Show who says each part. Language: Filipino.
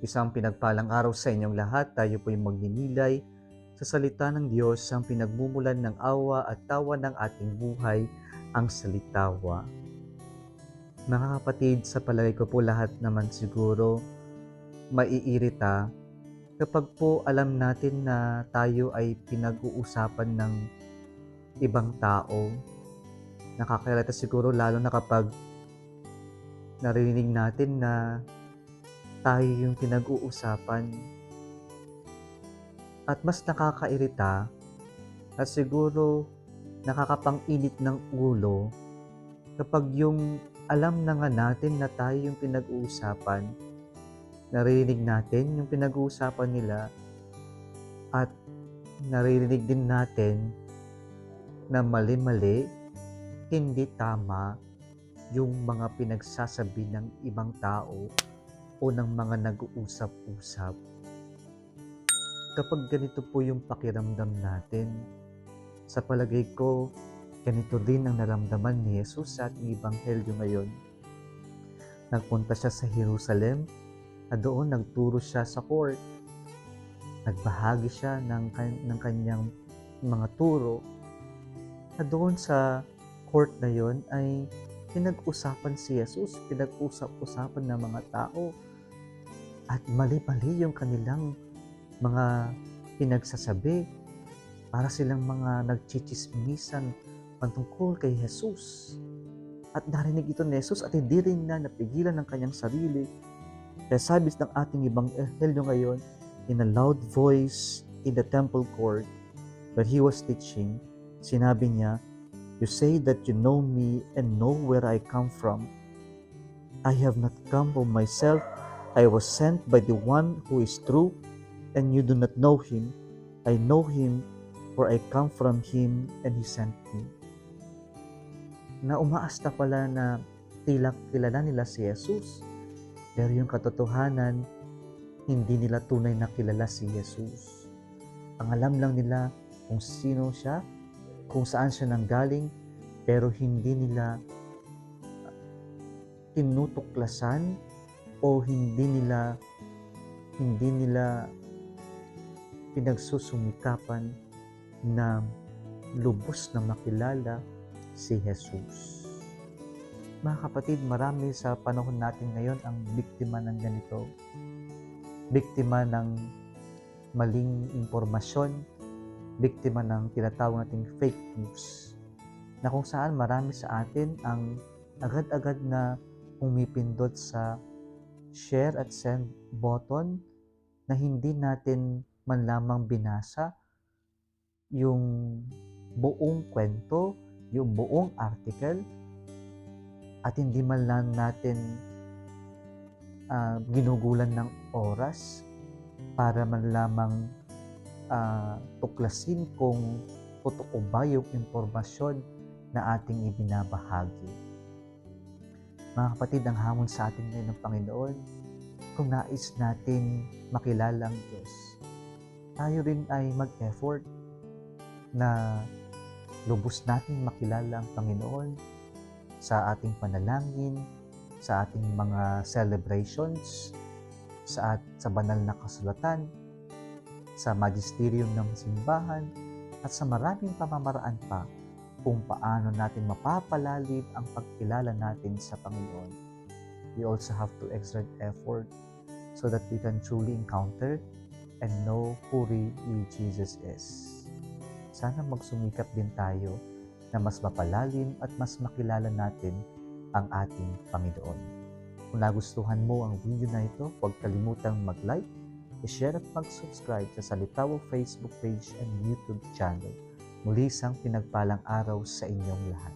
Speaker 1: Isang pinagpalang araw sa inyong lahat. Tayo po'y magninilay sa salita ng Diyos, ang pinagmumulan ng awa at tawa ng ating buhay, ang salitawa. Mga kapatid, sa palagay ko po lahat naman siguro maiirita kapag po alam natin na tayo ay pinag-uusapan ng ibang tao. Nakakairita siguro lalo na kapag narinig natin na tayo yung pinag-uusapan. At mas nakakairita at siguro nakakapang-init ng ulo kapag yung alam na nga natin na tayo yung pinag-uusapan, naririnig natin yung pinag-uusapan nila at naririnig din natin na mali-mali, hindi tama yung mga pinagsasabi ng ibang tao o ng mga nag-uusap-usap. Kapag ganito po yung pakiramdam natin, sa palagay ko, ganito din ang naramdaman ni Jesus sa ating Ebanghelyo ngayon. Nagpunta siya sa Jerusalem at doon nagturo siya sa court. Nagbahagi siya ng kanyang mga turo. At doon sa court na yon ay pinag-usapan si Jesus, pinag-usap-usapan ng mga tao. At mali-mali yung kanilang mga pinagsasabi para silang mga nagchichismisan patungkol kay Jesus. At narinig ito ni Jesus at hindi rin na napigilan ng kanyang sarili. Kaya sabi ng ating Ebanghelyo ngayon, in a loud voice in the temple court when he was teaching, sinabi niya, "You say that you know me and know where I come from. I have not come of myself. I was sent by the one who is true, and you do not know him. I know him, for I come from him, and he sent me." Na umaasta pala na tila kilala nila si Jesus. Pero yung katotohanan, hindi nila tunay na kilala si Jesus. Ang alam lang nila kung sino siya, kung saan siya nanggaling, pero hindi nila tinutuklasan o hindi nila pinagsusumikapan na lubos na makilala si Jesus. Mga kapatid, marami sa panahon natin ngayon ang biktima ng ganito. Biktima ng maling impormasyon, biktima ng tinatawag nating fake news, na kung saan marami sa atin ang agad-agad na pumipindot sa share at send button na hindi natin man lamang binasa yung buong kwento, yung buong article, at hindi man lang natin ginugulan ng oras para man lamang tuklasin kung totoo ba yung impormasyon na ating ibinabahagi. Mga kapatid, ang hamon sa atin ngayon ng Panginoon, kung nais natin makilala ang Diyos, tayo rin ay mag-effort na lubos nating makilala ang Panginoon sa ating panalangin, sa ating mga celebrations, sa banal na kasulatan, sa magisterium ng simbahan, at sa maraming pamamaraan pa kung paano natin mapapalalim ang pagkilala natin sa Panginoon. We also have to exert effort so that we can truly encounter and know who really Jesus is. Sana magsumikap din tayo na mas mapalalim at mas makilala natin ang ating Panginoon. Kung nagustuhan mo ang video na ito, huwag kalimutang mag-like, i-share at mag-subscribe sa Salitawa Facebook page and YouTube channel. Muli isang pinagpalang araw sa inyong lahat.